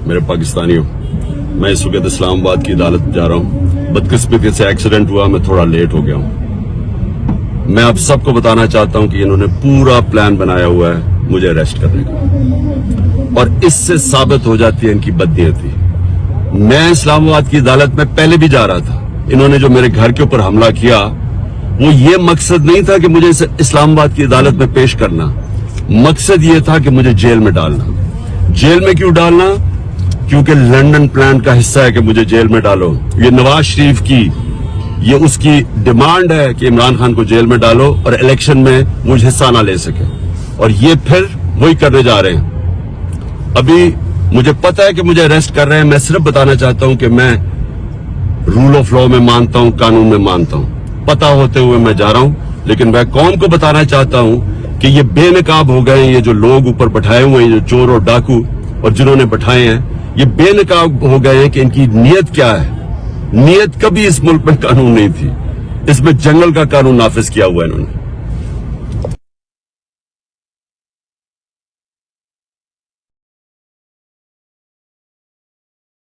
میرے پاکستانیوں، میں اس وقت اسلام آباد کی عدالت جا رہا ہوں۔ بدقسمتی سے ایکسیڈنٹ ہوا، میں تھوڑا لیٹ ہو گیا ہوں۔ میں آپ سب کو بتانا چاہتا ہوں کہ انہوں نے پورا پلان بنایا ہوا ہے مجھے اریسٹ کرنے کا، اور اس سے ثابت ہو جاتی ہے ان کی بدنیتی۔ میں اسلام آباد کی عدالت میں پہلے بھی جا رہا تھا۔ انہوں نے جو میرے گھر کے اوپر حملہ کیا، وہ یہ مقصد نہیں تھا کہ مجھے اسلام آباد کی عدالت میں پیش کرنا، مقصد یہ تھا کہ مجھے جیل میں ڈالنا۔ جیل میں کیوں ڈالنا؟ کیونکہ لنڈن پلان کا حصہ ہے کہ مجھے جیل میں ڈالو۔ یہ نواز شریف کی، یہ اس کی ڈیمانڈ ہے کہ عمران خان کو جیل میں ڈالو اور الیکشن میں وہ حصہ نہ لے سکے، اور یہ پھر وہی کرنے جا رہے ہیں۔ ابھی مجھے پتا ہے کہ مجھے اریسٹ کر رہے ہیں، میں صرف بتانا چاہتا ہوں کہ میں رول آف لا میں مانتا ہوں، قانون میں مانتا ہوں۔ پتا ہوتے ہوئے میں جا رہا ہوں، لیکن میں قوم کو بتانا چاہتا ہوں کہ یہ بے نقاب ہو گئے ہیں۔ یہ جو لوگ اوپر بٹھائے ہوئے ہیں، جو چور اور ڈاکو اور جنہوں نے بٹھائے ہیں، یہ بے نقاب ہو گئے ہیں کہ ان کی نیت کیا ہے۔ نیت کبھی اس ملک میں قانون نہیں تھی، اس میں جنگل کا قانون نافذ کیا ہوا ہے انہوں نے۔